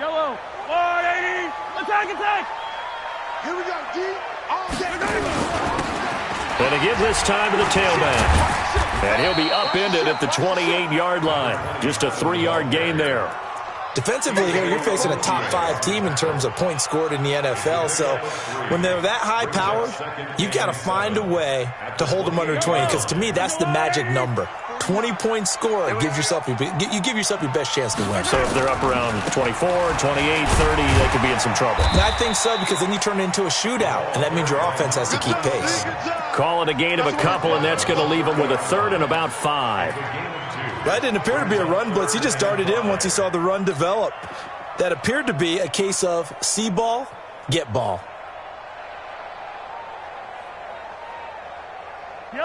Yellow. 180. Attack. Here we go, D. All day. And to give this time to the tailback. And he'll be upended at the 28-yard line. Just a 3-yard gain there. Defensively here, you're facing a top-5 team in terms of points scored in the NFL. So when they're that high power, you've got to find a way to hold them under 20. Because to me, that's the magic number. 20-point score, you give yourself your best chance to win. So if they're up around 24, 28, 30, they could be in some trouble. And I think so, because then you turn it into a shootout, and that means your offense has to keep pace. Call it a gain of a couple, and that's going to leave them with a 3rd and about 5. That didn't appear to be a run blitz. He just darted in once he saw the run develop. That appeared to be a case of see ball, get ball.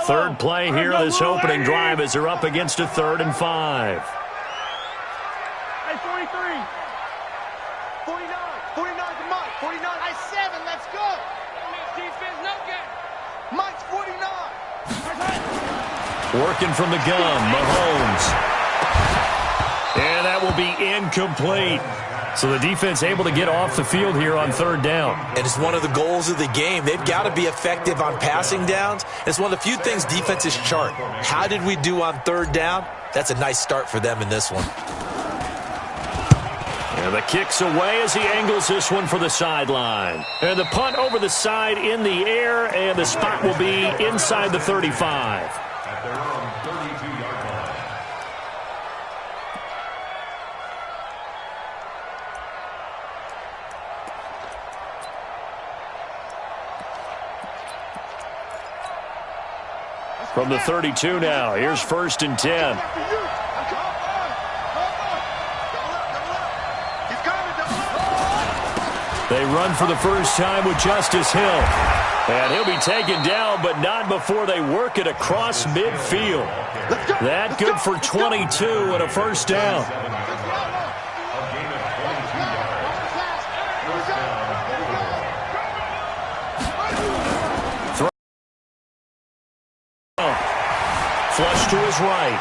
Third play here, this opening drive, as they're up against a 3rd and 5. Hey, 43. 49 to Mike. 49. I 7. Let's go. Defense, no good. Mike's 49. Working from the gun, Mahomes. And that will be incomplete. So the defense able to get off the field here on 3rd down. And it's one of the goals of the game. They've got to be effective on passing downs. It's one of the few things defenses chart. How did we do on 3rd down? That's a nice start for them in this one. And the kick's away as he angles this one for the sideline. And the punt over the side in the air, and the spot will be inside the 35. From the 32 now, here's 1st and 10. They run for the first time with Justice Hill. And he'll be taken down, but not before they work it across midfield. That good for 22 and a 1st down. Flush to his right.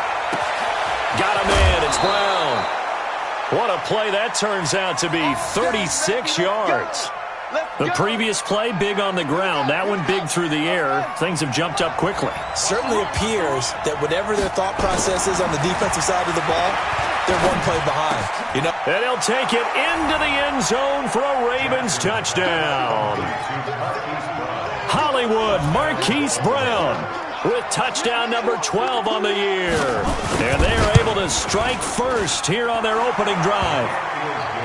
Got him in. It's Brown. What a play that turns out to be. 36 yards. The previous play, big on the ground. That one big through the air. Things have jumped up quickly. Certainly appears that whatever their thought process is on the defensive side of the ball, they're one play behind. And he'll take it into the end zone for a Ravens touchdown. Hollywood Marquise Brown with touchdown number 12 on the year. And they are able to strike first here on their opening drive.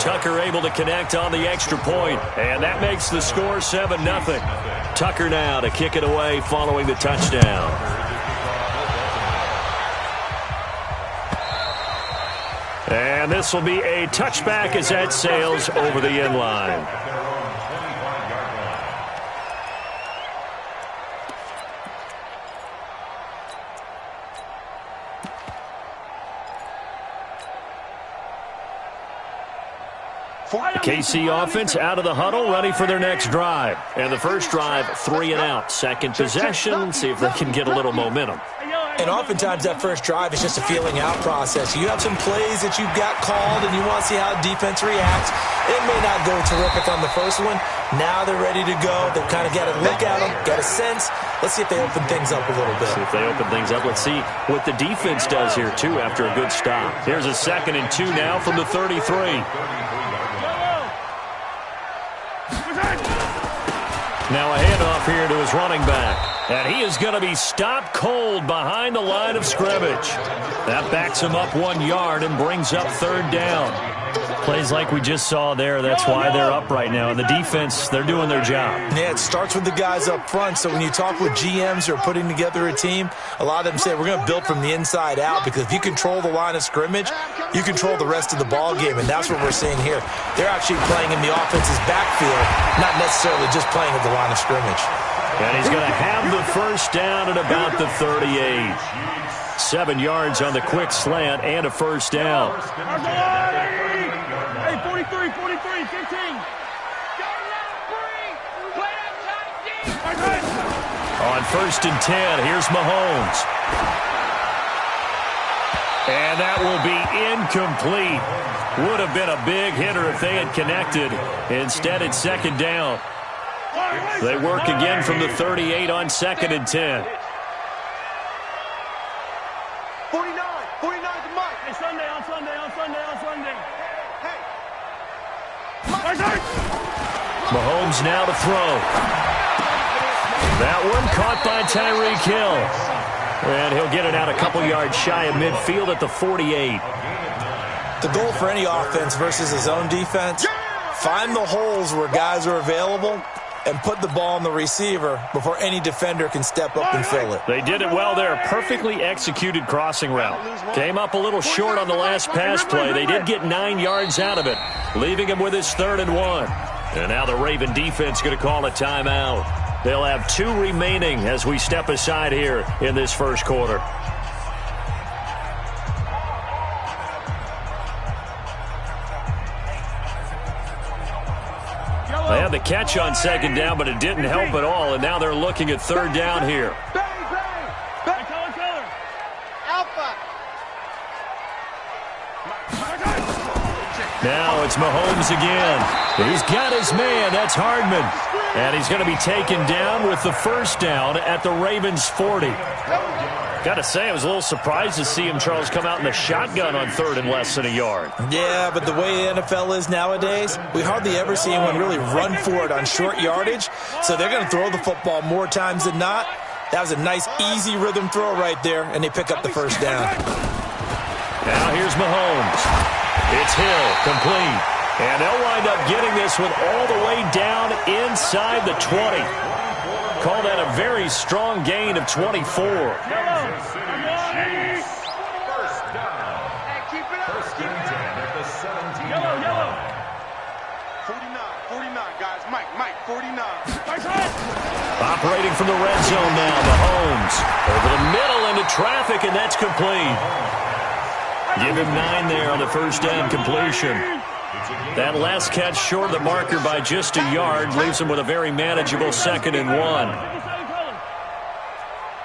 Tucker able to connect on the extra point, and that makes the score 7-0. Tucker now to kick it away following the touchdown. And this will be a touchback as that sails over the end line. KC offense out of the huddle, ready for their next drive. And the first drive, 3 and out. Second possession, see if they can get a little momentum. And oftentimes that first drive is just a feeling out process. You have some plays that you've got called and you want to see how defense reacts. It may not go terrific on the first one. Now they're ready to go. They've kind of got to look at them, got a sense. Let's see if they open things up a little bit. See if they open things up. Let's see what the defense does here, too, after a good stop. Here's a 2nd and 2 now from the 33. Now a handoff here to his running back. And he is going to be stopped cold behind the line of scrimmage. That backs him up 1 yard and brings up 3rd down. Plays like we just saw there. That's why they're up right now. And the defense, they're doing their job. Yeah, it starts with the guys up front. So when you talk with GMs who are putting together a team, a lot of them say we're going to build from the inside out, because if you control the line of scrimmage, you control the rest of the ball game. And that's what we're seeing here. They're actually playing in the offense's backfield, not necessarily just playing at the line of scrimmage. And he's going to have the first down at about the 38. 7 yards on the quick slant and a first down. Hey, 43, 15. On 1st and 10, here's Mahomes. And that will be incomplete. Would have been a big hitter if they had connected. Instead, it's second down. They work again from the 38 on 2nd and 10. 49 to Mike. Hey, Sunday, on Sunday. Hey. Mahomes now to throw. That one caught by Tyreek Hill. And he'll get it out a couple yards shy of midfield at the 48. The goal for any offense versus his own defense, find the holes where guys are available and put the ball on the receiver before any defender can step up and fill it. They did it well there. Perfectly executed crossing route. Came up a little short on the last pass play. They did get 9 yards out of it, leaving him with his 3rd and 1. And now the Raven defense going to call a timeout. They'll have 2 remaining as we step aside here in this first quarter. They had the catch on 2nd down, but it didn't help at all, and now they're looking at 3rd down here. Alpha. Now it's Mahomes again. He's got his man. That's Hardman. And he's going to be taken down with the 1st down at the Ravens' 40. Got to say, I was a little surprised to see him, Charles, come out in the shotgun on 3rd and less than a yard. Yeah, but the way the NFL is nowadays, we hardly ever see anyone really run for it on short yardage. So they're going to throw the football more times than not. That was a nice, easy rhythm throw right there, and they pick up the 1st down. Now here's Mahomes. It's Hill, complete. And they'll wind up getting this one all the way down inside the 20. Call that a very strong gain of 24. Hey, keep it up. Yellow. 49, guys. Mike, 49. Operating from the red zone now, Mahomes. Over the middle into traffic, and that's complete. Give him 9 there on the 1st down completion. That last catch short of the marker by just a yard leaves him with a very manageable 2nd and 1.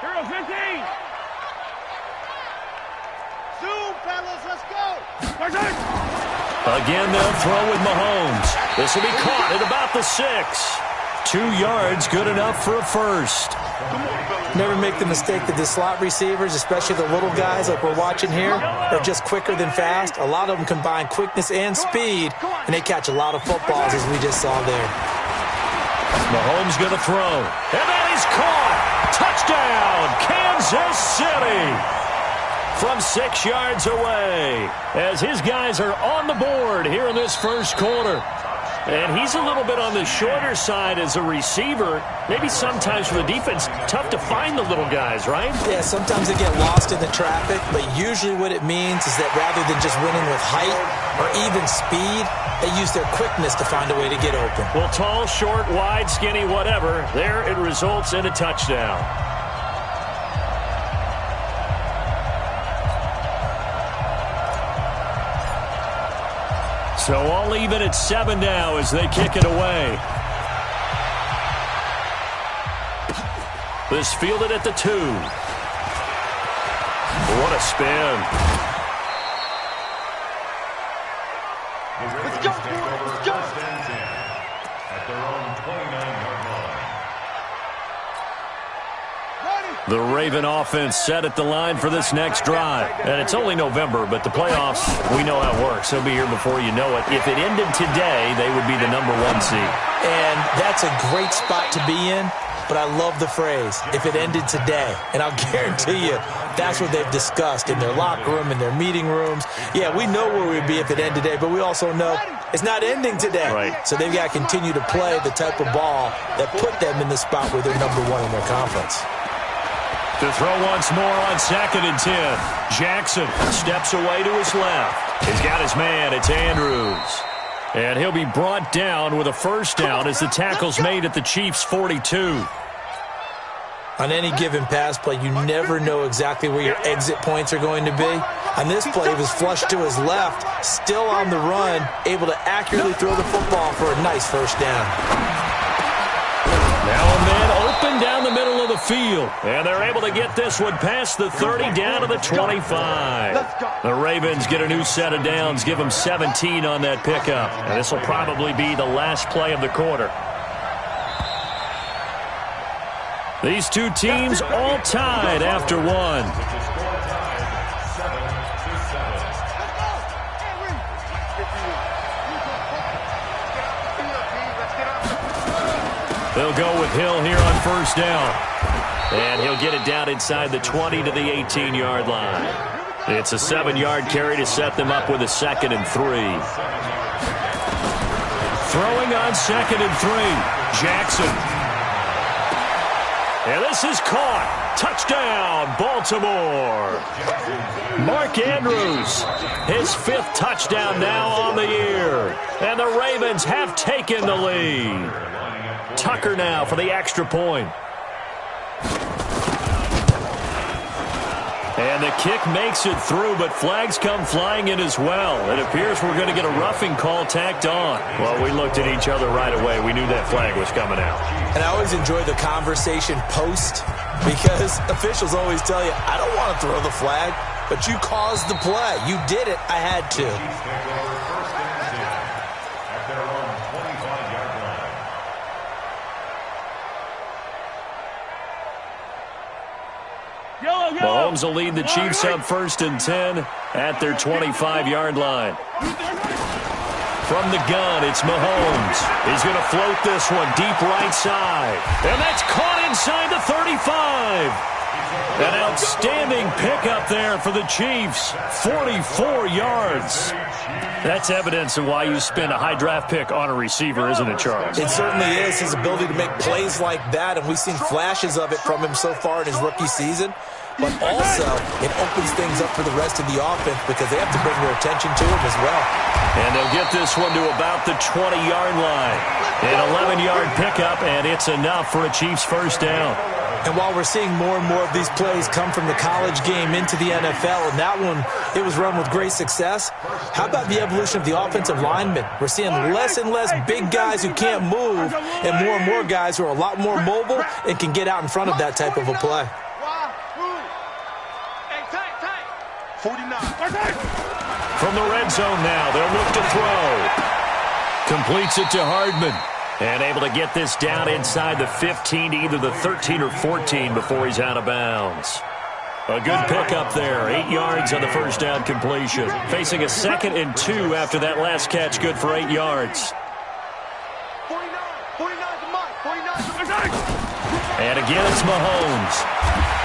Hero 15. Zoom, fellas, let's go. Again, they'll throw with Mahomes. This will be caught at about the 6. 2 yards, good enough for a 1st. Never make the mistake that the slot receivers, especially the little guys like we're watching here, are just quicker than fast. A lot of them combine quickness and speed, and they catch a lot of footballs, as we just saw there. Mahomes going to throw. And that is caught. Touchdown, Kansas City. From 6 yards away, as his guys are on the board here in this first quarter. And he's a little bit on the shorter side as a receiver. Maybe sometimes for the defense, tough to find the little guys, right? Yeah, sometimes they get lost in the traffic, but usually what it means is that rather than just winning with height or even speed, they use their quickness to find a way to get open. Well, tall, short, wide, skinny, whatever, there it results in a touchdown. So all even at 7 now as they kick it away. This fielded at the 2. What a spin. Let's go, boys. Let's go. At their own 29-yard line. The Raven offense set at the line for this next drive. And it's only November, but the playoffs, we know how it works. They'll be here before you know it. If it ended today, they would be the number 1 seed. And that's a great spot to be in, but I love the phrase, if it ended today. And I'll guarantee you, that's what they've discussed in their locker room, in their meeting rooms. Yeah, we know where we'd be if it ended today, but we also know it's not ending today. Right. So they've got to continue to play the type of ball that put them in the spot where they're number 1 in their conference. To throw once more on 2nd and 10. Jackson steps away to his left. He's got his man. It's Andrews. And he'll be brought down with a 1st down as the tackle's made at the Chiefs' 42. On any given pass play, you never know exactly where your exit points are going to be. On this play, he was flushed to his left, still on the run, able to accurately throw the football for a nice 1st down. Now a man open down the middle of the the field. And they're able to get this one past the 30 down to the 25. The Ravens get a new set of downs, give them 17 on that pickup. And this will probably be the last play of the quarter. These two teams all tied after one. They'll go with Hill here on first down. And he'll get it down inside the 20 to the 18-yard line. It's a 7-yard carry to set them up with a 2nd and 3. Throwing on 2nd and 3. Jackson. And this is caught. Touchdown, Baltimore. Mark Andrews, his 5th touchdown now on the year. And the Ravens have taken the lead. Tucker now for the extra point. And the kick makes it through, but flags come flying in as well. It appears we're going to get a roughing call tacked on. Well, we looked at each other right away. We knew that flag was coming out. And I always enjoy the conversation post because officials always tell you, I don't want to throw the flag, but you caused the play. You did it. I had to. Mahomes will lead the Chiefs up 1st and 10 at their 25-yard line. From the gun, it's Mahomes. He's going to float this one deep right side. And that's caught inside the 35. An outstanding pickup there for the Chiefs. 44 yards. That's evidence of why you spend a high draft pick on a receiver, isn't it, Charles? It certainly is. His ability to make plays like that, and we've seen flashes of it from him so far in his rookie season. But also, it opens things up for the rest of the offense because they have to bring their attention to him as well. And they'll get this one to about the 20-yard line. An 11-yard pickup, and it's enough for a Chiefs first down. And while we're seeing more and more of these plays come from the college game into the NFL, and that one, it was run with great success, how about the evolution of the offensive linemen? We're seeing less and less big guys who can't move and more guys who are a lot more mobile and can get out in front of that type of a play. 49. From the red zone now, they'll look to throw. Completes it to Hardman. And able to get this down inside the 15 to either the 13 or 14 before he's out of bounds. A good pickup there. 8 yards on the first down completion. Facing a 2nd and 2 after that last catch, good for 8 yards. 49 to Mike. 49 to And again, it's Mahomes.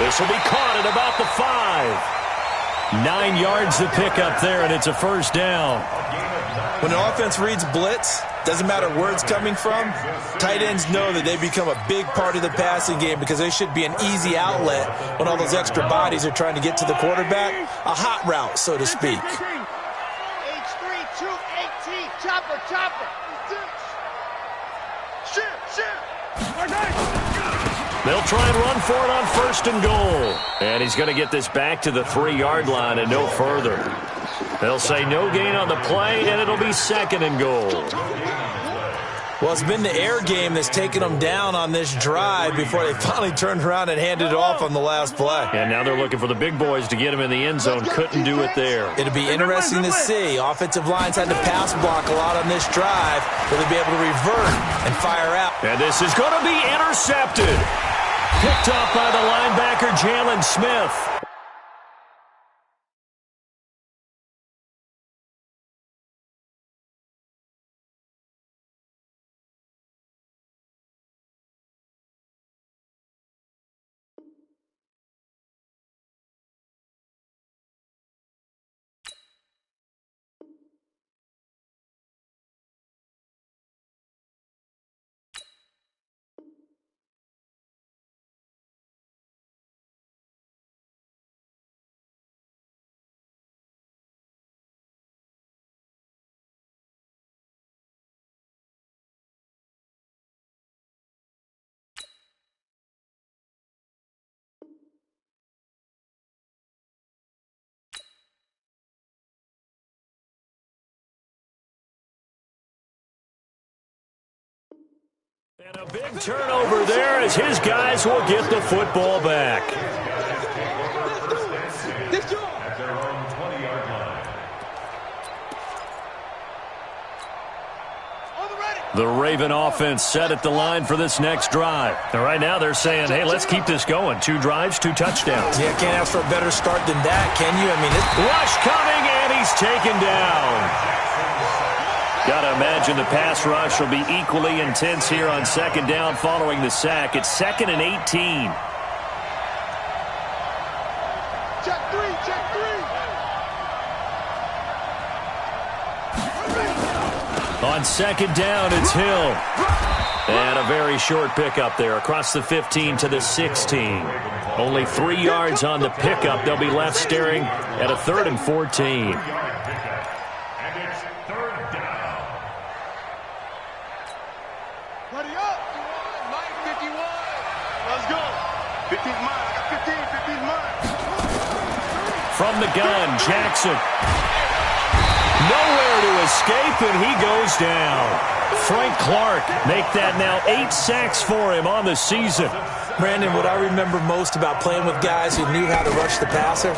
This will be caught at about the 5. 9 yards to pick up there, and it's a first down. When an offense reads blitz, doesn't matter where it's coming from, tight ends know that they become a big part of the passing game because they should be an easy outlet when all those extra bodies are trying to get to the quarterback. A hot route, so to speak. H3, 218. Chopper. Shoot. They'll try and run for it on 1st and goal. And he's going to get this back to the 3-yard line and no further. They'll say no gain on the play, and it'll be 2nd and goal. Well, it's been the air game that's taken them down on this drive before they finally turned around and handed it off on the last play. And now they're looking for the big boys to get him in the end zone. Couldn't do it there. It'll be interesting to see. Offensive lines had to pass block a lot on this drive. Will they be able to revert and fire out? And this is going to be intercepted. Picked up by the linebacker, Jalen Smith. And a big turnover there as his guys will get the football back. At their own 20-yard line. The Raven offense set at the line for this next drive. And right now they're saying, hey, let's keep this going. 2 drives, 2 touchdowns. Yeah, can't ask for a better start than that, can you? I mean, Rush coming, and he's taken down. Got to imagine the pass rush will be equally intense here on second down following the sack. It's 2nd and 18. Check 3, check 3. On second down, it's Hill. And a very short pickup there across the 15 to the 16. Only 3 yards on the pickup. They'll be left staring at a 3rd and 14. And it's 3rd down. Ready up. 51, Mike 51. Let's go. 15's mine. I got 15. 15's mine. From the gun, Jackson. Nowhere to escape, and he goes down. Frank Clark make that now 8 sacks for him on the season. Brandon, what I remember most about playing with guys who knew how to rush the passer,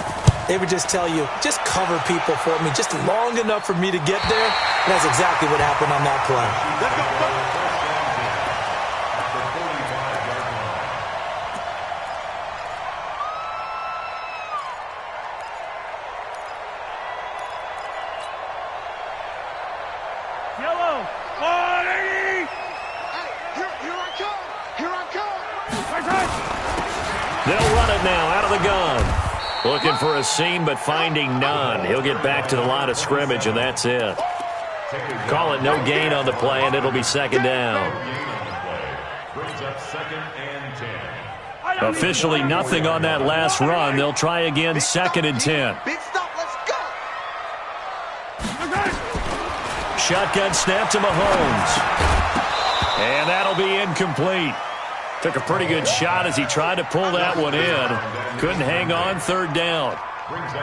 they would just tell you, just cover people for me, just long enough for me to get there. And that's exactly what happened on that play. Let's go. Yellow. On 80. Hey, here I come. Here I come. Right side. They'll run it now out of the gun. Looking for a seam, but finding none. He'll get back to the line of scrimmage, and that's it. Call it no gain on the play, and it'll be second down. Brings up 2nd and 10. Officially nothing on that last run. They'll try again, 2nd and 10. Big stop. Let's go. Shotgun snap to Mahomes. And that'll be incomplete. Took a pretty good shot as he tried to pull that one in. Couldn't hang on, 3rd down.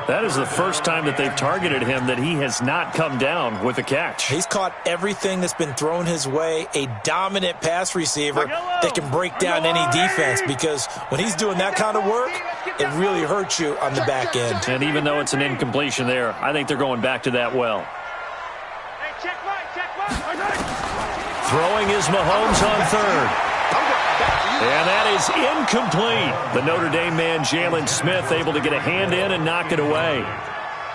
That is the first time that they've targeted him that he has not come down with a catch. He's caught everything that's been thrown his way. A dominant pass receiver that can break down any defense, because when he's doing that kind of work, it really hurts you on the back end. And even though it's an incompletion there, I think they're going back to that well. Hey, check right. Right side. Throwing is Mahomes on 3rd. And that is incomplete. The Notre Dame man, Jalen Smith, able to get a hand in and knock it away.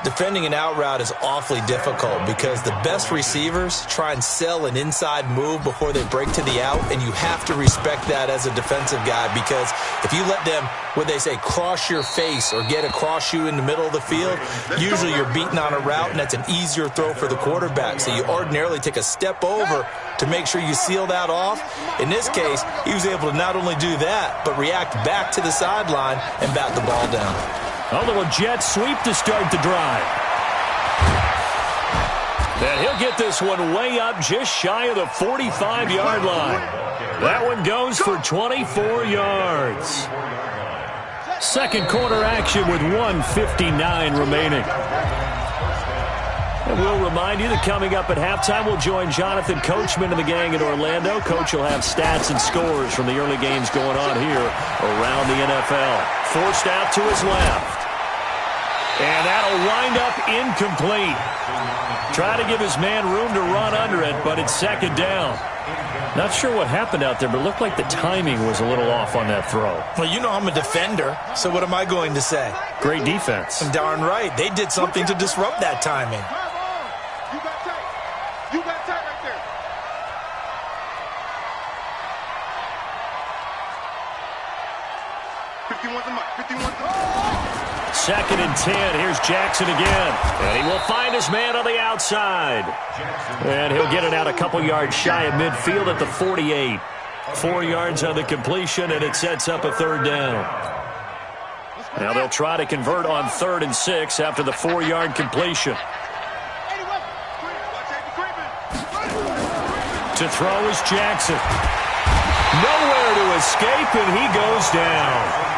Defending an out route is awfully difficult because the best receivers try and sell an inside move before they break to the out, and you have to respect that as a defensive guy, because if you let them, what they say, cross your face or get across you in the middle of the field, usually you're beating on a route, and that's an easier throw for the quarterback. So you ordinarily take a step over to make sure you seal that off. In this case, he was able to not only do that, but react back to the sideline and bat the ball down. A little jet sweep to start the drive. And he'll get this one way up just shy of the 45-yard line. That one goes for 24 yards. Second quarter action with 1:59 remaining. And we'll remind you that coming up at halftime, we'll join Jonathan Coachman and the gang in Orlando. Coach will have stats and scores from the early games going on here around the NFL. Forced out to his left. And that'll wind up incomplete. Try to give his man room to run under it, but it's second down. Not sure what happened out there, but it looked like the timing was a little off on that throw. Well, you know I'm a defender, so what am I going to say? Great defense. I'm darn right. They did something to disrupt that timing. You got tight. You got tight right there. Second and 10. Here's Jackson again. And he will find his man on the outside. And he'll get it out a couple yards shy of midfield at the 48. 4 yards on the completion, and it sets up a third down. Now they'll try to convert on 3rd and 6 after the 4-yard completion. To throw is Jackson. Nowhere to escape, and he goes down.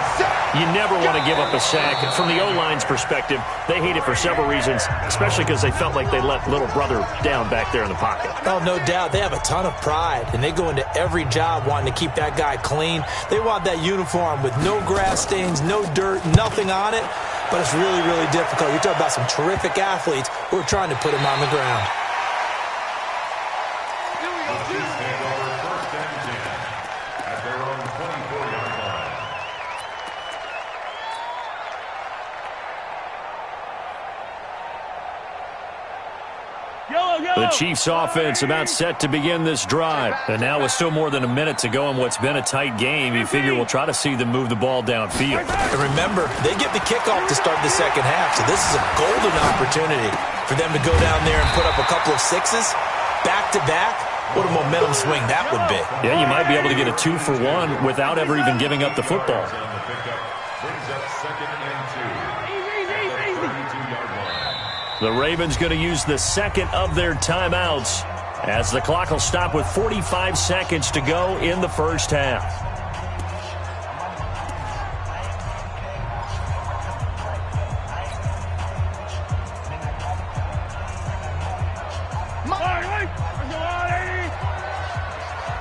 You never want to give up a sack. From the O-line's perspective, they hate it for several reasons, especially because they felt like they let little brother down back there in the pocket. Oh, no doubt. They have a ton of pride, and they go into every job wanting to keep that guy clean. They want that uniform with no grass stains, no dirt, nothing on it. But it's really, really difficult. You're talking about some terrific athletes who are trying to put him on the ground. The Chiefs offense about set to begin this drive. And now with still more than a minute to go in what's been a tight game, you figure we'll try to see them move the ball downfield. And remember, they get the kickoff to start the second half, so this is a golden opportunity for them to go down there and put up a couple of sixes back-to-back. What a momentum swing that would be. Yeah, you might be able to get a 2-for-1 without ever even giving up the football. The Ravens going to use the second of their timeouts as the clock will stop with 45 seconds to go in the first half.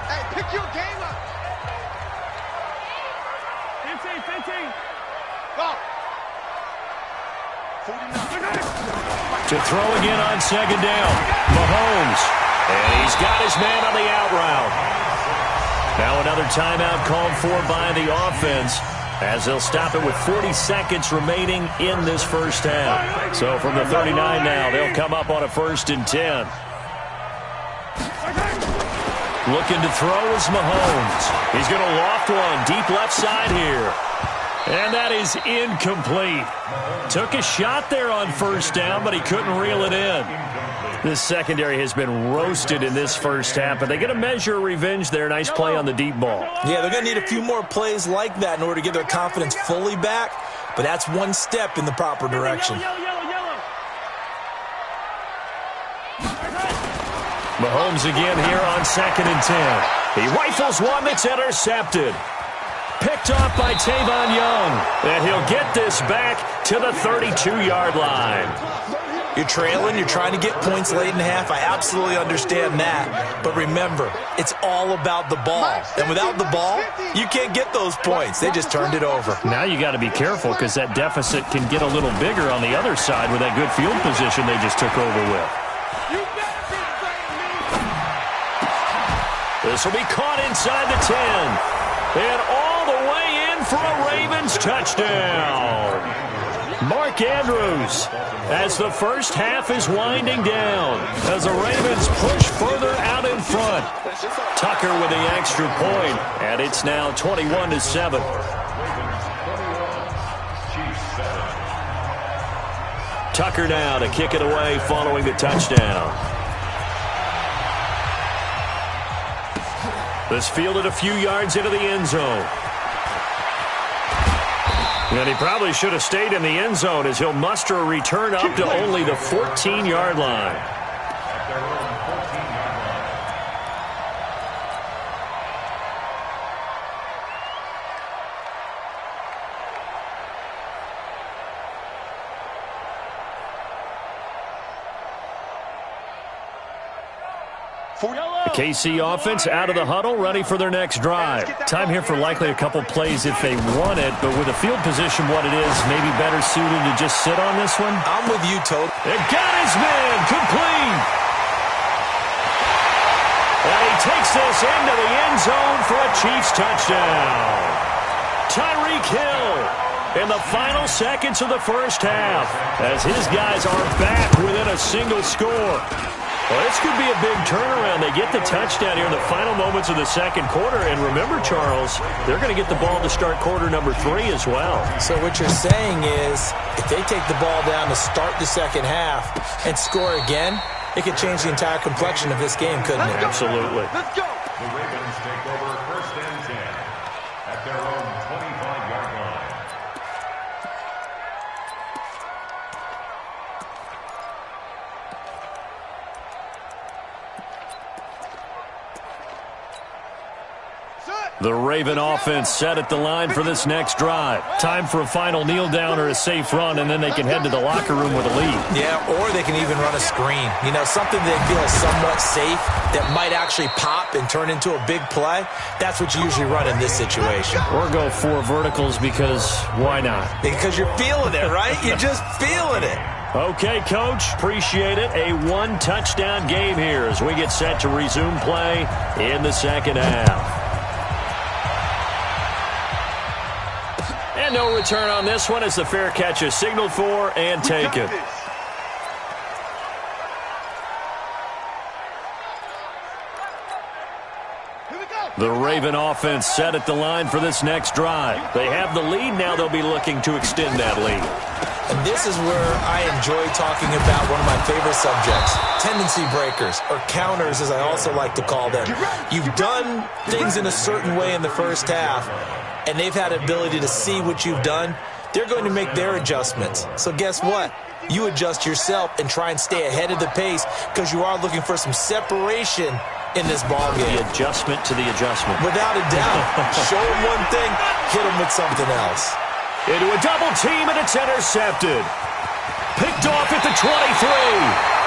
Hey, pick your game up. 15. Go. To throw again on second down. Mahomes. And he's got his man on the out route. Now another timeout called for by the offense as they'll stop it with 40 seconds remaining in this first half. So from the 39 now, they'll come up on a 1st and 10. Looking to throw is Mahomes. He's going to loft one deep left side here. And that is incomplete. Took a shot there on 1st down, but he couldn't reel it in. This secondary has been roasted in this first half, but they get a measure of revenge there. Nice play on the deep ball. Yeah, they're going to need a few more plays like that in order to get their confidence fully back, but that's one step in the proper direction. Mahomes again here on 2nd and 10. He rifles one that's intercepted. Picked off by Tavon Young. And he'll get this back to the 32-yard line. You're trailing, you're trying to get points late in the half. I absolutely understand that. But remember, it's all about the ball. And without the ball, you can't get those points. They just turned it over. Now you got to be careful because that deficit can get a little bigger on the other side with that good field position they just took over with. This will be caught inside the 10. And all the way in for a Ravens touchdown. Mark Andrews as the first half is winding down as the Ravens push further out in front. Tucker with the extra point, and it's now 21-7. Tucker now to kick it away following the touchdown. This fielded a few yards into the end zone. And he probably should have stayed in the end zone as he'll muster a return up to only the 14-yard line. The KC offense out of the huddle, ready for their next drive. Time here for likely a couple plays if they want it, but with the field position what it is, maybe better suited to just sit on this one. I'm with you, Toad. They got his man, complete. And he takes this into the end zone for a Chiefs touchdown. Tyreek Hill in the final seconds of the first half as his guys are back within a single score. Well, this could be a big turnaround. They get the touchdown here in the final moments of the second quarter. And remember, Charles, they're going to get the ball to start quarter number 3 as well. So what you're saying is if they take the ball down to start the second half and score again, it could change the entire complexion of this game, couldn't it? Absolutely. Let's go. The Ravens take over 1st and 10 at their own 25-yard line. Set. The Raven offense set at the line for this next drive. Time for a final kneel down or a safe run, and then they can head to the locker room with a lead. Yeah, or they can even run a screen. You know, something they feel is somewhat safe that might actually pop and turn into a big play. That's what you usually run in this situation. Or go 4 verticals because why not? Because you're feeling it, right? You're just feeling it. Okay, Coach, appreciate it. A 1-touchdown game here as we get set to resume play in the second half. And no return on this one as the fair catch is signaled for and taken. The Raven offense set at the line for this next drive. They have the lead. Now they'll be looking to extend that lead. And this is where I enjoy talking about one of my favorite subjects, tendency breakers, or counters as I also like to call them. You've done things in a certain way in the first half, and they've had ability to see what you've done. They're going to make their adjustments. So guess what? You adjust yourself and try and stay ahead of the pace because you are looking for some separation in this ball game. The adjustment to the adjustment. Without a doubt. Show them one thing, hit them with something else. Into a double team, and it's intercepted. Picked off at the 23.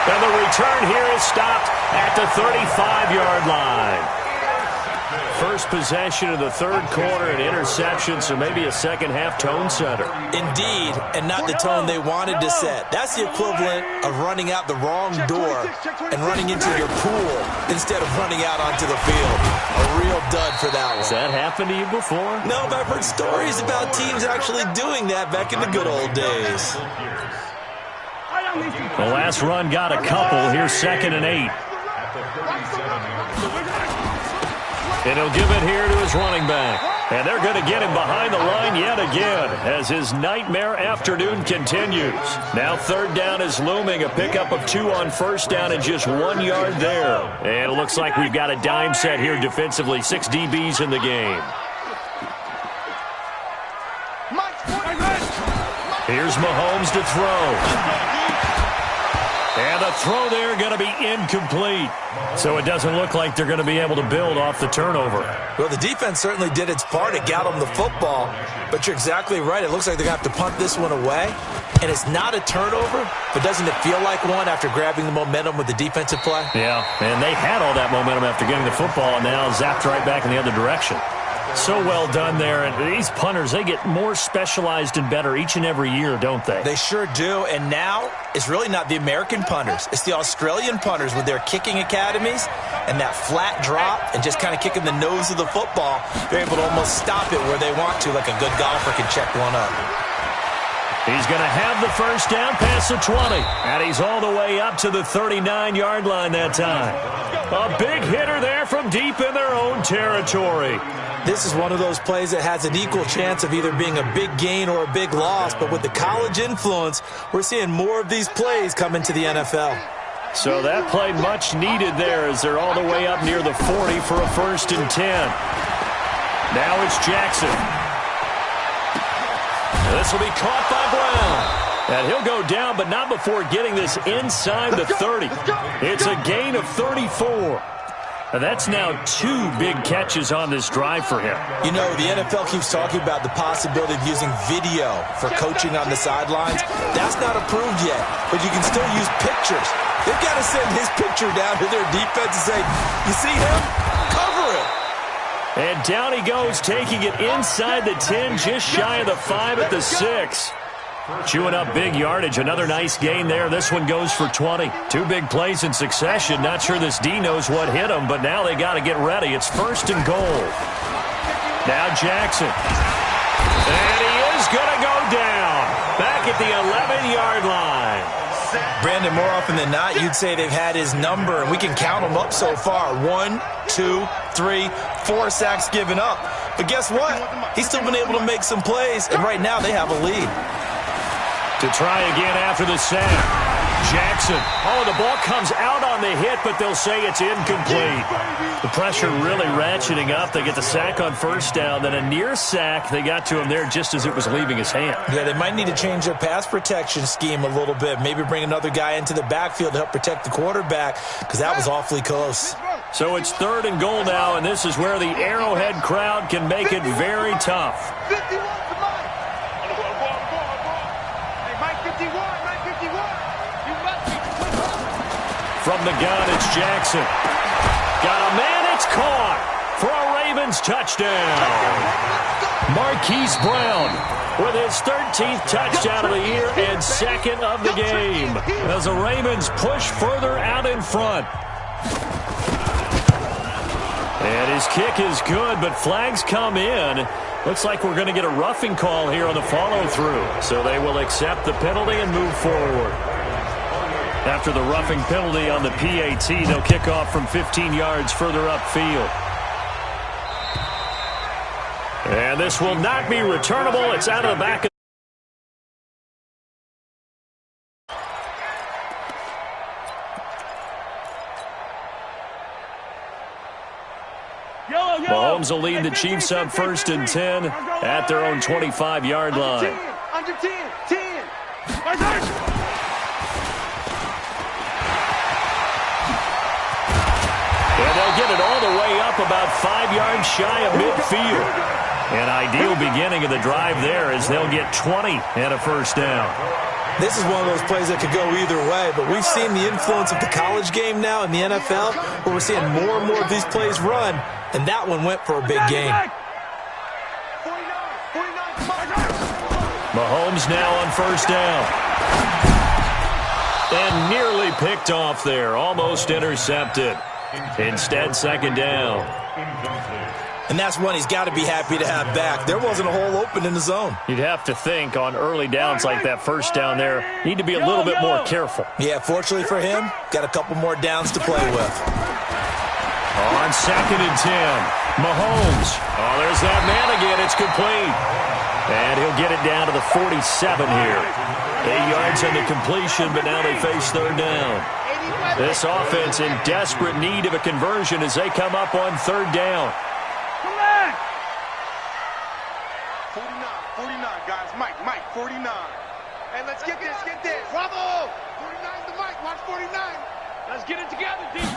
And the return here is stopped at the 35-yard line. First possession of the third quarter, an interception, so maybe a second-half tone setter. Indeed, and not the tone they wanted to set. That's the equivalent of running out the wrong door and running into your pool instead of running out onto the field. A real dud for that one. Has that happened to you before? No, but I've heard stories about teams actually doing that back in the good old days. The last run got a couple. Here's 2nd and 8. And he'll give it here to his running back. And they're going to get him behind the line yet again as his nightmare afternoon continues. Now 3rd down is looming. A pickup of 2 on 1st down and just 1 yard there. And it looks like we've got a dime set here defensively. 6 DBs in the game. Here's Mahomes to throw. And the throw there going to be incomplete. So it doesn't look like they're going to be able to build off the turnover. Well, the defense certainly did its part. It got them the football. But you're exactly right. It looks like they're going to have to punt this one away. And it's not a turnover, but doesn't it feel like one after grabbing the momentum with the defensive play? Yeah, and they had all that momentum after getting the football and now zapped right back in the other direction. So well done there. And these punters, they get more specialized and better each and every year, don't they? They sure do. And now it's really not the American punters. It's the Australian punters with their kicking academies and that flat drop and just kind of kicking the nose of the football. They're able to almost stop it where they want to, like a good golfer can check one up. He's going to have the first down past the 20. And he's all the way up to the 39-yard line that time. A big hitter there from deep in their own territory. This is one of those plays that has an equal chance of either being a big gain or a big loss. But with the college influence, we're seeing more of these plays come into the NFL. So that play much needed there as they're all the way up near the 40 for a 1st and 10. Now it's Jackson. This will be caught by Brown. And he'll go down, but not before getting this inside the 30. It's a gain of 34. And that's now 2 big catches on this drive for him. You know, the NFL keeps talking about the possibility of using video for coaching on the sidelines. That's not approved yet, but you can still use pictures. They've got to send his picture down to their defense and say, you see him? Cover it. And down he goes, taking it inside the 10, just shy of the 5 at the 6. Chewing up big yardage. Another nice gain there. This one goes for 20. 2 big plays in succession. Not sure this D knows what hit him, but now they got to get ready. It's 1st and goal. Now Jackson. And he is going to go down. Back at the 11-yard line. Brandon, more often than not, you'd say they've had his number, and we can count them up so far. 1, 2, 3, 4 sacks given up. But guess what? He's still been able to make some plays, and right now they have a lead. To try again after the sack. Jackson. Oh, the ball comes out on the hit, but they'll say it's incomplete. The pressure really ratcheting up. They get the sack on 1st down, then a near sack. They got to him there just as it was leaving his hand. Yeah, they might need to change their pass protection scheme a little bit. Maybe bring another guy into the backfield to help protect the quarterback because that was awfully close. So it's 3rd and goal now, and this is where the Arrowhead crowd can make it very tough. 51 to Mike. Hey, Mike 51, Mike 51. You must be. From the gun, it's Jackson. Got a man, it's caught for a Ravens touchdown. Marquise Brown with his 13th touchdown of the year and 2nd of the game as the Ravens push further out in front. And his kick is good, but flags come in. Looks like we're going to get a roughing call here on the follow-through. So they will accept the penalty and move forward. After the roughing penalty on the PAT, they'll kick off from 15 yards further upfield. And this will not be returnable. It's out of the back. Mahomes will lead the Chiefs up 1st and 10 at their own 25-yard line. Under 10, 10. And they'll get it all the way up about 5 yards shy of midfield. An ideal beginning of the drive there as they'll get 20 and a 1st down. This is one of those plays that could go either way, but we've seen the influence of the college game now in the NFL, where we're seeing more and more of these plays run, and that one went for a big gain. 49. Mahomes now on 1st down. And nearly picked off there, almost intercepted. Instead, 2nd down. And that's one he's got to be happy to have back. There wasn't a hole open in the zone. You'd have to think on early downs like that 1st down there, need to be a little bit more careful. Yeah, fortunately for him, got a couple more downs to play with. On 2nd and 10, Mahomes. Oh, there's that man again. It's complete. And he'll get it down to the 47 here. 8 yards on the completion, but now they face 3rd down. This offense in desperate need of a conversion as they come up on 3rd down. 49, guys. Mike, 49. Hey, let's get this. Bravo! 49 to Mike. Watch 49. Let's get it together, deep.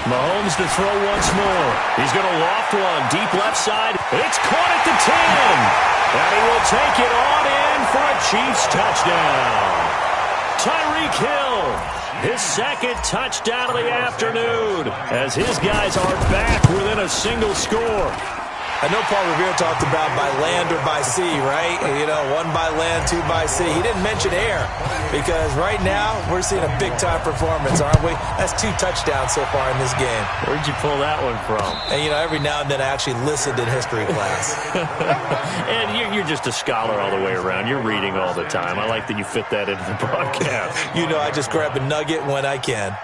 Mahomes to throw once more. He's going to loft one. Deep left side. It's caught at the 10. And he will take it on in for a Chiefs touchdown. Tyreek Hill, his 2nd touchdown of the afternoon, as his guys are back within a single score. I know Paul Revere talked about by land or by sea, right? You know, 1 by land, 2 by sea. He didn't mention air because right now we're seeing a big-time performance, aren't we? That's 2 touchdowns so far in this game. Where'd you pull that one from? And, you know, every now and then I actually listened in history class. And you're just a scholar all the way around. You're reading all the time. I like that you fit that into the broadcast. You know, I just grab a nugget when I can.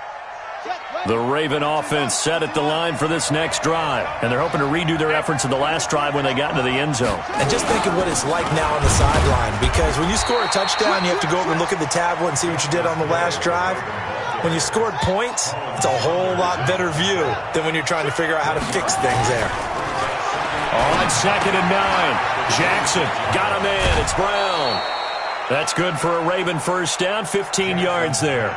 The Raven offense set at the line for this next drive. And they're hoping to redo their efforts in the last drive when they got into the end zone. And just think of what it's like now on the sideline. Because when you score a touchdown, you have to go over and look at the tablet and see what you did on the last drive. When you scored points, it's a whole lot better view than when you're trying to figure out how to fix things there. On 2nd and 9, Jackson got him in. It's Brown. That's good for a Raven 1st down, 15 yards there.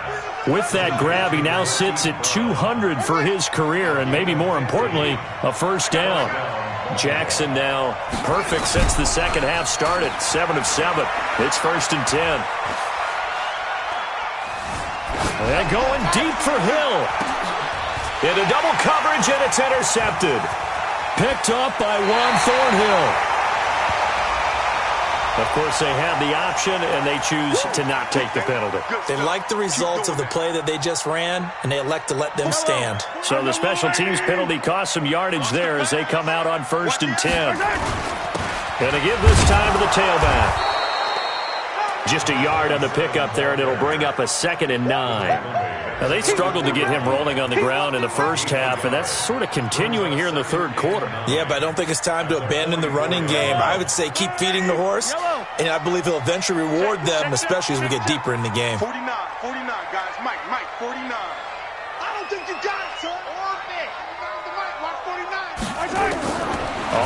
With that grab, he now sits at 200 for his career, and maybe more importantly, a 1st down. Jackson now perfect since the second half started, 7 of 7. It's 1st and 10. And going deep for Hill. Into double coverage, and it's intercepted. Picked up by Juan Thornhill. Of course, they have the option, and they choose to not take the penalty. They like the results of the play that they just ran, and they elect to let them stand. So the special teams penalty cost some yardage there as they come out on 1st and 10. And to give this time to the tailback. Just a yard on the pickup there, and it'll bring up a 2nd and 9. Now, they struggled to get him rolling on the ground in the first half, and that's sort of continuing here in the 3rd quarter. Yeah, but I don't think it's time to abandon the running game. I would say keep feeding the horse, and I believe he'll eventually reward them, especially as we get deeper in the game. 49, guys. Mike, 49. I don't think you got it, sir. Or me. Mike, watch 49.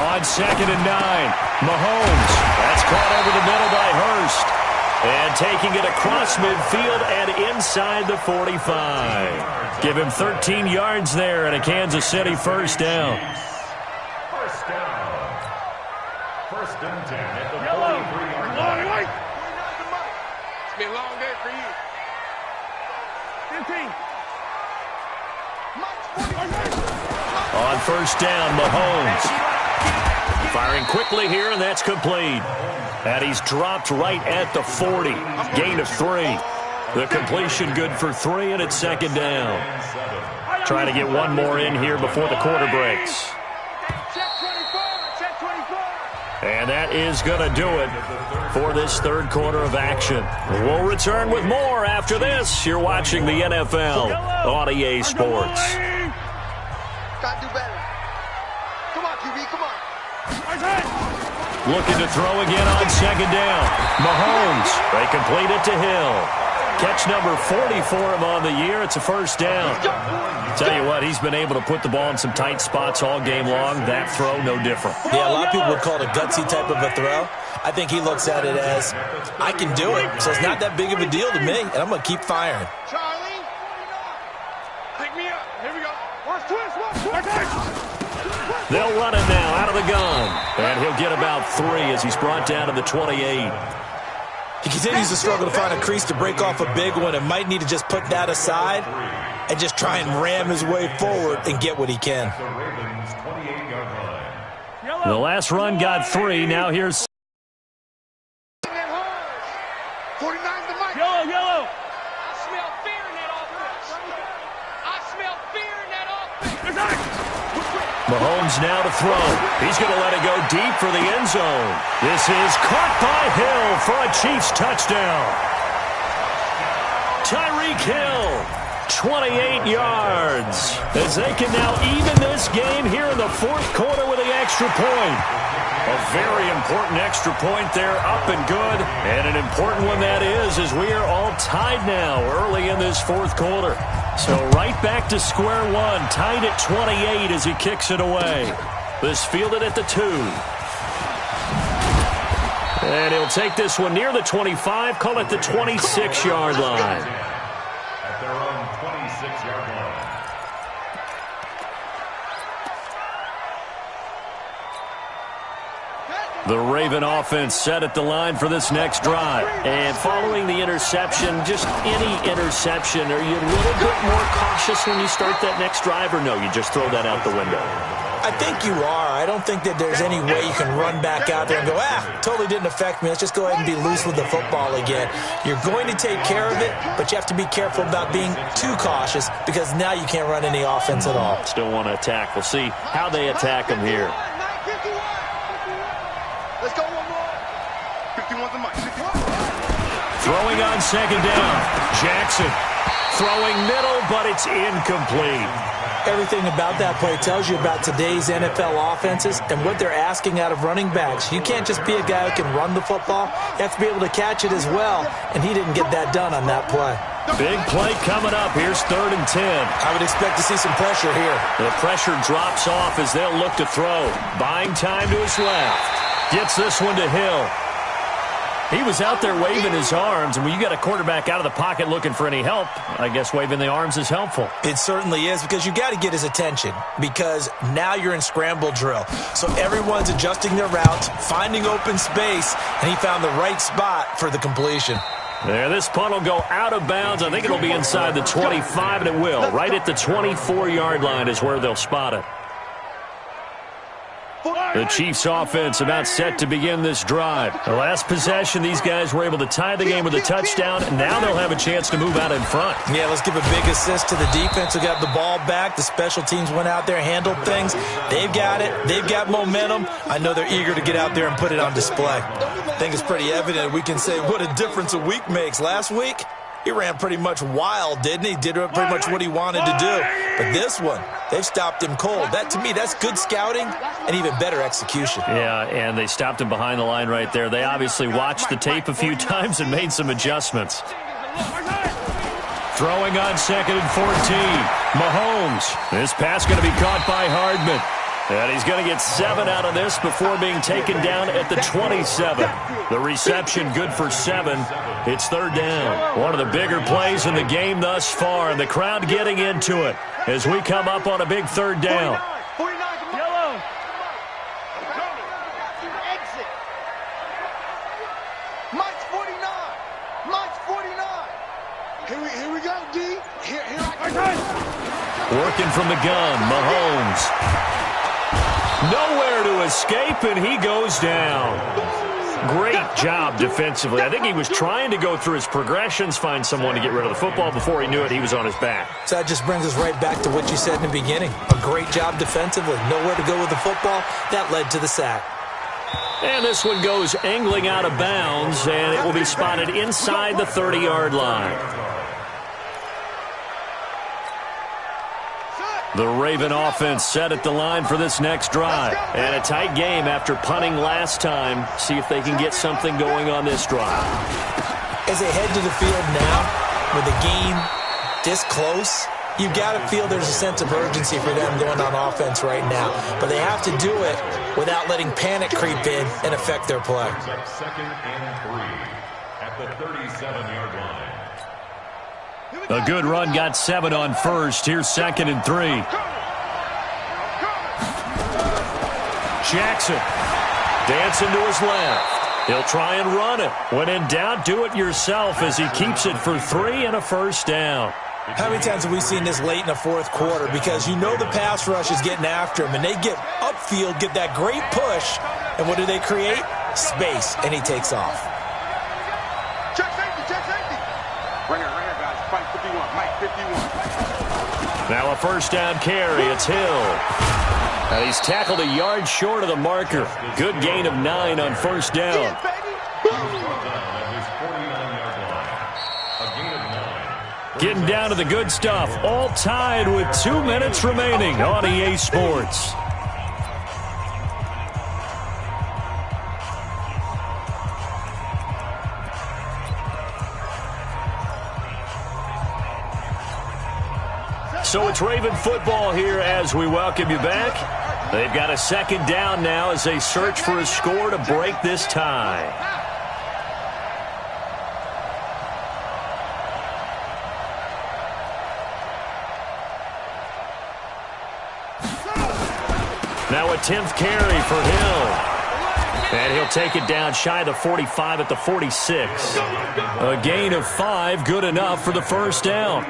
On 2nd and 9, Mahomes. That's caught over the middle by Hurst. And taking it across midfield and inside the 45. Give him 13 yards there and a Kansas City first down. First down. First and 10 at the 43-yard line. It's been a long day for you. 15. On first down, Mahomes. Firing quickly here, and that's complete. And he's dropped right at the 40. Gain of 3. The completion good for 3, and it's second down. Trying to get one more in here before the quarter breaks. And that is going to do it for this third quarter of action. We'll return with more after this. You're watching the NFL on EA Sports. Gotta do better. Come on, QB, come on. Looking to throw again on second down. Mahomes, they complete it to Hill. Catch number 40 for him on the year. It's a first down. Tell you what, he's been able to put the ball in some tight spots all game long. That throw, no different. Yeah, a lot of people would call it a gutsy type of a throw. I think he looks at it as, I can do it, so it's not that big of a deal to me, and I'm going to keep firing. Charlie, pick me up. Here we go. Watch twist, watch twist. They'll run it now out of the gun. And he'll get about 3 as he's brought down to the 28. He continues to struggle to find a crease to break off a big one and might need to just put that aside and just try and ram his way forward and get what he can. The Ravens 28-yard line. The last run got 3. Now here's 49's the mic. Yellow. I smell fear in that offense. I smell fear in that offense. Mahomes now to throw. He's going to let it go deep for the end zone. This is caught by Hill for a Chiefs touchdown. Tyreek Hill, 28 yards. As they can now even this game here in the fourth quarter with the extra point. A very important extra point there, up and good. And an important one that is, as we are all tied now early in this fourth quarter. So right back to square one, tied at 28 as he kicks it away. This fielded at the 2. And he'll take this one near the 25, call it the 26-yard line. At their own 26-yard line. The Raven offense set at the line for this next drive. And following the interception, just any interception, are you a little bit more cautious when you start that next drive, or no, you just throw that out the window? I think you are. I don't think that there's any way you can run back out there and go, totally didn't affect me. Let's just go ahead and be loose with the football again. You're going to take care of it, but you have to be careful about being too cautious because now you can't run any offense at all. Still want to attack. We'll see how they attack him here. Let's go one more. 51's the mic. 51. Throwing on second down. Jackson throwing middle, but it's incomplete. Everything about that play tells you about today's NFL offenses and what they're asking out of running backs. You can't just be a guy who can run the football. You have to be able to catch it as well, and he didn't get that done on that play. Big play coming up. Here's 3rd and 10. I would expect to see some pressure here. The pressure drops off as they'll look to throw. Buying time to his left. Gets this one to Hill. He was out there waving his arms, and when you got a quarterback out of the pocket looking for any help, I guess waving the arms is helpful. It certainly is, because you got to get his attention, because now you're in scramble drill. So everyone's adjusting their routes, finding open space, and he found the right spot for the completion. There, this punt will go out of bounds. I think it'll be inside the 25, and it will. Right at the 24-yard line is where they'll spot it. The Chiefs offense about set to begin this drive. The last possession, these guys were able to tie the game with a touchdown, and now they'll have a chance to move out in front. Yeah, let's give a big assist to the defense who got the ball back. The special teams went out there, handled things. They've got it. They've got momentum. I know they're eager to get out there and put it on display. I think it's pretty evident. We can say what a difference a week makes. Last week, he ran pretty much wild, didn't he? Did pretty much what he wanted to do. But this one, they've stopped him cold. That, to me, that's good scouting and even better execution. Yeah, and they stopped him behind the line right there. They obviously watched the tape a few times and made some adjustments. Throwing on 2nd and 14. Mahomes. This pass going to be caught by Hardman. And he's going to get 7 out of this before being taken down at the 27. The reception good for 7. It's third down. One of the bigger plays in the game thus far, and the crowd getting into it as we come up on a big third down. 49, yellow. Exit. Mike's 49. Mike's 49. Here we go, D. Here I go. Working from the gun, Mahomes. Nowhere to escape, and he goes down. Great job defensively. I think he was trying to go through his progressions, find someone to get rid of the football. Before he knew it, he was on his back. So that just brings us right back to what you said in the beginning. A great job defensively. Nowhere to go with the football. That led to the sack. And this one goes angling out of bounds, and it will be spotted inside the 30-yard line. The Raven offense set at the line for this next drive. And a tight game after punting last time. See if they can get something going on this drive. As they head to the field now, with the game this close, you've got to feel there's a sense of urgency for them going on offense right now. But they have to do it without letting panic creep in and affect their play. Second and 3 at the 37-yard line. A good run got 7 on first. Here's second and 3. Jackson dancing to his left. He'll try and run it. When in doubt, do it yourself as he keeps it for 3 and a first down. How many times have we seen this late in the fourth quarter? Because you know the pass rush is getting after him, and they get upfield, get that great push, and what do they create? Space, and he takes off. Check safety. Right here, guys. Mike 51. Mike 51. Now a first down carry. It's Hill. And he's tackled a yard short of the marker. Good gain of 9 on first down. Getting down to the good stuff. All tied with 2 minutes remaining on EA Sports. So it's Raven football here as we welcome you back. They've got a second down now as they search for a score to break this tie. Now a 10th carry for Hill. And he'll take it down shy of the 45 at the 46. A gain of 5, good enough for the first down.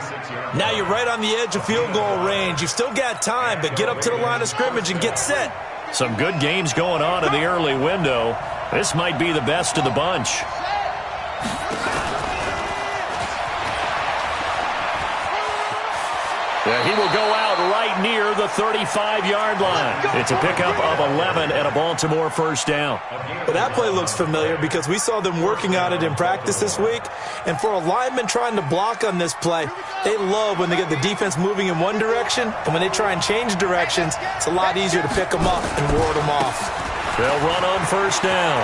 Now you're right on the edge of field goal range. You've still got time, but get up to the line of scrimmage and get set. Some good games going on in the early window. This might be the best of the bunch. Yeah, he will go out right near the 35-yard line. It's a pickup of 11 and a Baltimore first down. Well, that play looks familiar because we saw them working on it in practice this week. And for a lineman trying to block on this play, they love when they get the defense moving in one direction. And when they try and change directions, it's a lot easier to pick them up and ward them off. They'll run on first down.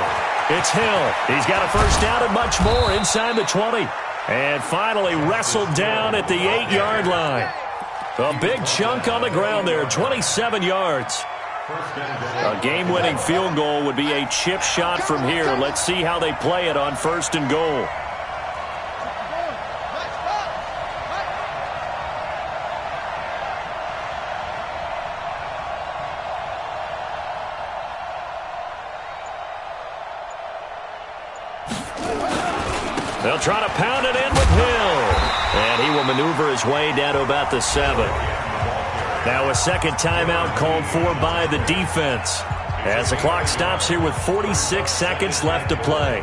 It's Hill. He's got a first down and much more inside the 20. And finally wrestled down at the 8-yard line. A big chunk on the ground there, 27 yards. A game-winning field goal would be a chip shot from here. Let's see how they play it on first and goal. They'll try to pound it in with Hill. And he will maneuver his way down to about the 7. Now a second timeout called for by the defense as the clock stops here with 46 seconds left to play.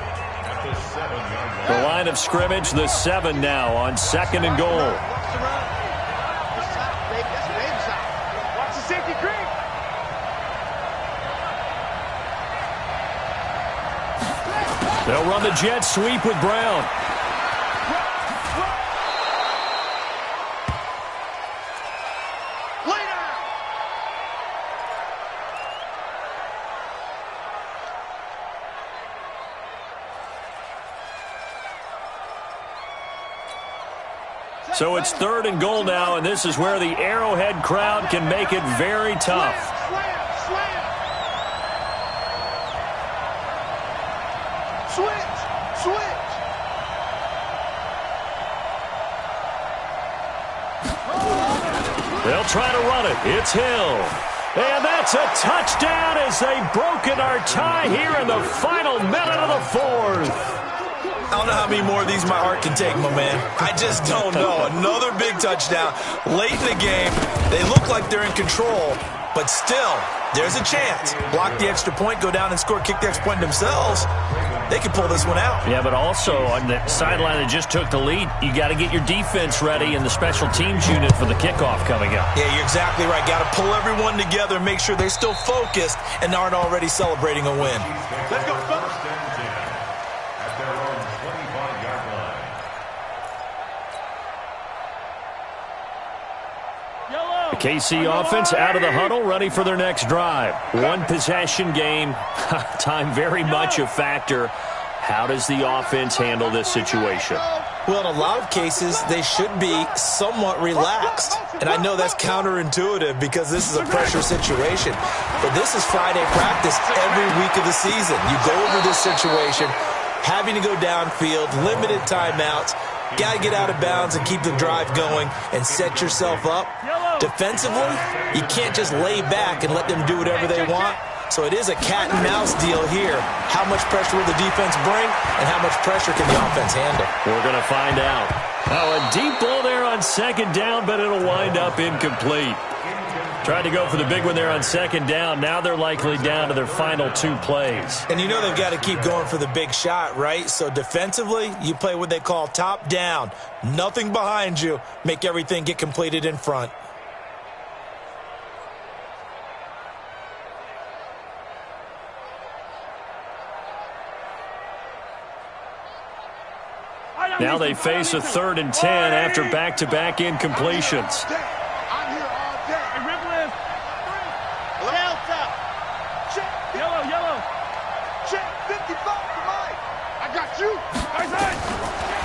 The line of scrimmage, the 7 now on second and goal. Watch the safety creep. They'll run the jet sweep with Brown. So it's third and goal now, and this is where the Arrowhead crowd can make it very tough. switch. They'll try to run it. It's Hill. And that's a touchdown as they've broken our tie here in the final minute of the fourth. I don't know how many more of these my heart can take, my man. I just don't know. Another big touchdown late in the game. They look like they're in control, but still, there's a chance. Block the extra point, go down and score, kick the extra point themselves. They can pull this one out. Yeah, but also on the sideline that just took the lead, you got to get your defense ready and the special teams unit for the kickoff coming up. Yeah, you're exactly right. Got to pull everyone together and make sure they're still focused and aren't already celebrating a win. Let's go, fellas. At their own 25-yard line. The KC offense out of the huddle, ready for their next drive. One possession game, time very much a factor. How does the offense handle this situation? Well, in a lot of cases, they should be somewhat relaxed. And I know that's counterintuitive because this is a pressure situation. But this is Friday practice every week of the season. You go over this situation, having to go downfield, limited timeouts, got to get out of bounds and keep the drive going and set yourself up. Defensively, you can't just lay back and let them do whatever they want. So it is a cat and mouse deal here. How much pressure will the defense bring and how much pressure can the offense handle? We're going to find out. Oh, a deep ball there on second down, but it'll wind up incomplete. Tried to go for the big one there on second down. Now they're likely down to their final two plays. And you know they've got to keep going for the big shot, right? So defensively, you play what they call top down. Nothing behind you. Make everything get completed in front. Now they face a 3rd and 10 after back-to-back incompletions. I'm here all day. Hey, Ripley. Delta. Check. Yellow. Check 55 for Mike. I got you.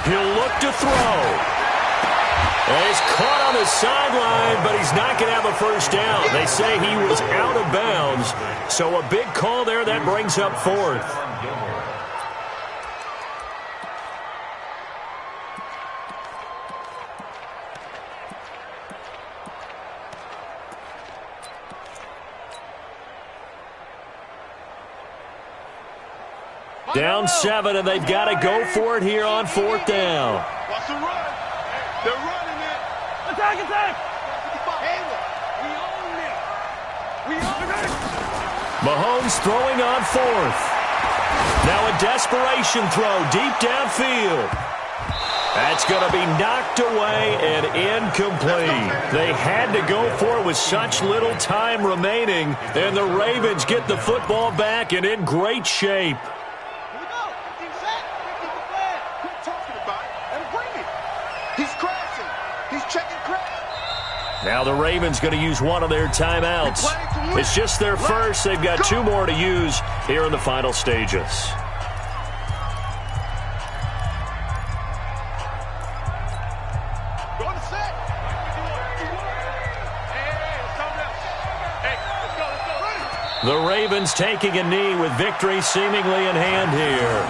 He'll look to throw. And he's caught on the sideline, but he's not going to have a first down. They say he was out of bounds. So a big call there that brings up 4th. Down 7, and they've got to go for it here on 4th down. Watch the run. They're running it. Attack. We own it. Mahomes throwing on 4th. Now a desperation throw deep downfield. That's going to be knocked away and incomplete. They had to go for it with such little time remaining, and the Ravens get the football back and in great shape. Now the Ravens going to use one of their timeouts. It's just their first. They've got 2 more to use here in the final stages. The Ravens taking a knee with victory seemingly in hand here.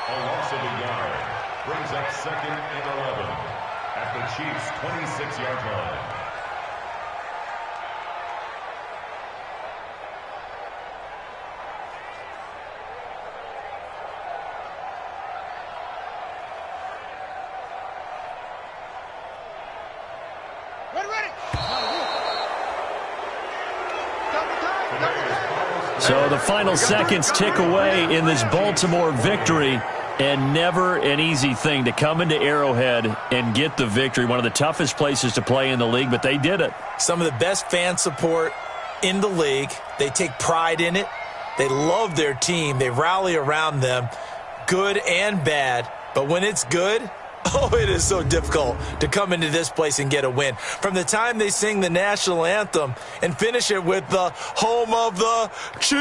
A loss of a yard brings up 2nd and 11 at the Chiefs' 26-yard line. So the final seconds tick away in this Baltimore victory, and never an easy thing to come into Arrowhead and get the victory. One of the toughest places to play in the league, but they did it. Some of the best fan support in the league. They take pride in it. They love their team. They rally around them, good and bad. But when it's good, oh, it is so difficult to come into this place and get a win. From the time they sing the national anthem and finish it with the home of the Chiefs,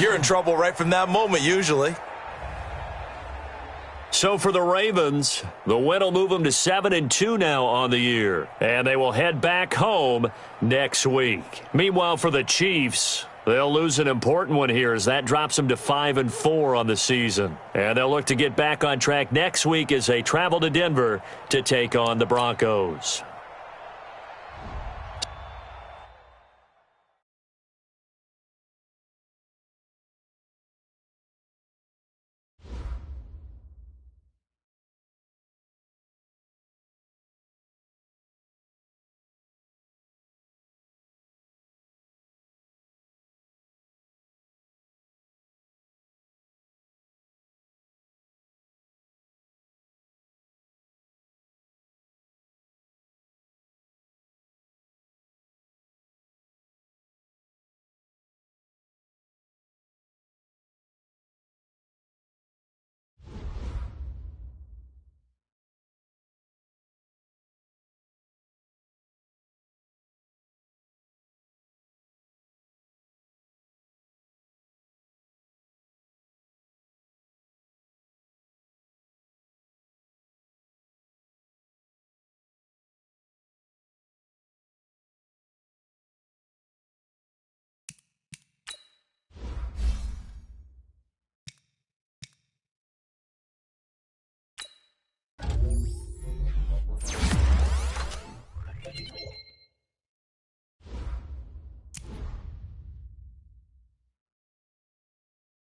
you're in trouble right from that moment usually. So for the Ravens, the win will move them to 7-2 now on the year. And they will head back home next week. Meanwhile, for the Chiefs, They'll lose an important one here as that drops them to 5-4 on the season. And they'll look to get back on track next week as they travel to Denver to take on the Broncos.